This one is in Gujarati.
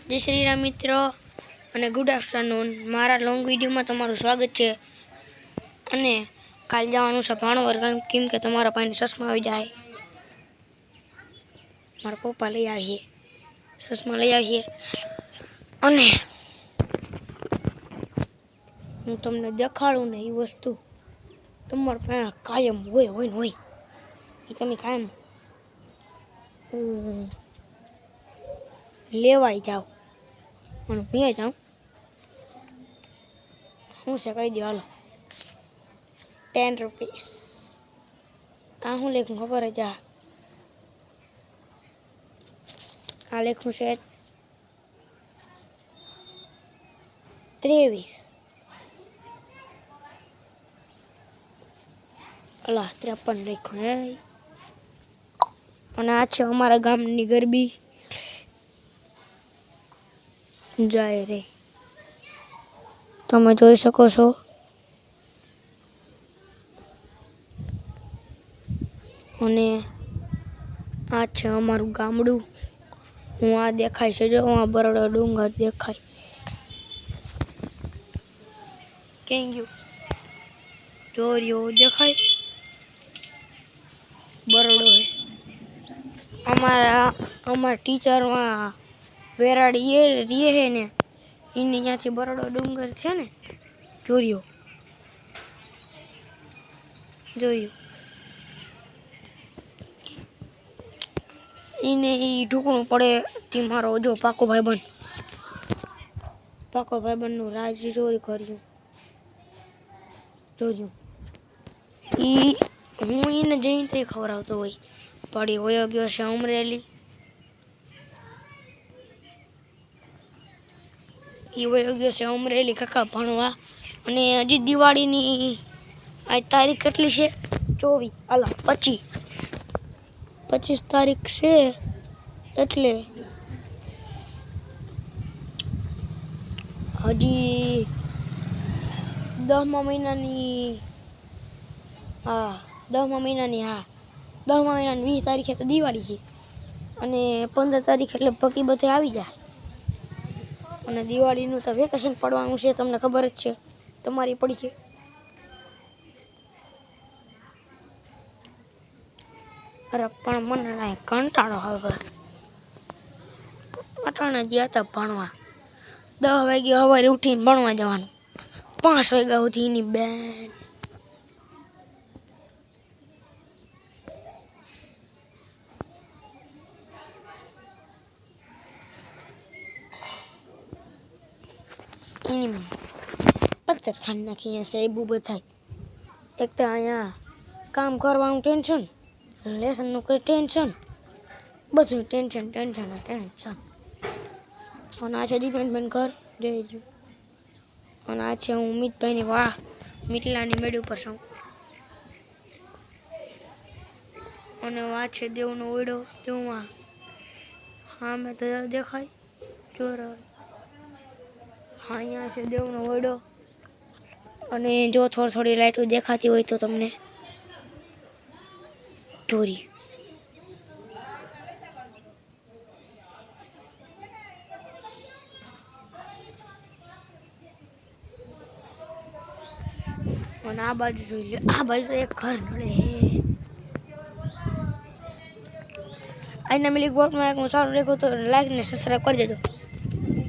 જય શ્રી રામ મિત્રો અને ગુડ આફ્ટરનૂન। મારા લોંગ વિડીયોમાં તમારું સ્વાગત છે। અને કાલ જવાનું છે ભાણવર, કેમ કે તમારા પાસે ચશ્મા આવી જાય। મારા પપ્પા લઈ આવીએ, ચશ્મા લઈ આવીએ। અને હું તમને દેખાડું ને એ વસ્તુ તમારા પાસે કાયમ હોય હોય ને હોય, એ તમે કાયમ લેવાઈ જાઓ અને પીએ જાઓ। શું છે કહી દો હાલો। 10 રૂપીસ। આ શું લખું ખબર જ? આ લખું છે 23। અલા 53 લખ્યું હે। અને આ છે અમારા ગામની ગરબી જાય રે, તમે જોઈ શકો છો। અને આ છે અમારું ગામડું। હું આ દેખાય છે, જો આ બરોડો ડુંગર દેખાય, ક્યાં ગયું જોરિયો દેખાય, બરોડો હે। અમારા ટીચરમાં વેરાડી એ રીએ હે ને, એની ત્યાંથી બરોડો ડુંગર છે ને, જોરિયો જોયું એને એ ઢૂકણું પડે તે મારો જો પાકો ભાઈબંધનું રાજ ચોરી કર્યું જોયું। હું એને જઈને તે ખવડાવતો હોય, પડી વયો ગયો છે અમરેલી। એ વયો ગયો છે અમરેલી કાકા ભણવા। અને હજી દિવાળીની આ તારીખ કેટલી છે? 24 અલા 25 તારીખ છે, એટલે હજી 10મા મહિનાની 20 તારીખે તો દિવાળી છે। અને 15 તારીખ એટલે પકી બધે આવી જાય। અને દિવાળીનું તો વેકેશન પડવાનું છે, તમને ખબર જ છે, તમારી પડી છે। અરે પણ મને કંટાળો આવે। અટાણે ગયા હતા ભણવા, 10 વાગે સવારે ઉઠીને ભણવા જવાનું, 5 વાગ્યા સુધી એની બેન પથ્થર ખાઈ નાખી છે એ બધા। એક તો અહીંયા કામ કરવાનું ટેન્શન, લેસનનું કંઈ ટેન્શન, બધું ટેન્શન। અને આ છે દીપેનબેન ઘર જોઈ। અને આ છે હું મિતભાઈની વાહ મીટલાની મેળ ઉપર છું। અને આ છે દેવનો ઓયડો, દેવમાં હા મેં તો દેખાય જોર। હા અહીંયા છે દેવનો ઓયડો। અને જો થોડી લાઈટો દેખાતી હોય તો તમને ઢોરી। અને આ બાજુ જોઈ લે, આ બાજુ તો એક ઘર નડે હે। આજના મિલિક બોટમાં એક હું સારું રેખું તો લાઈક ને સબસ્ક્રાઈબ કરી દેજો।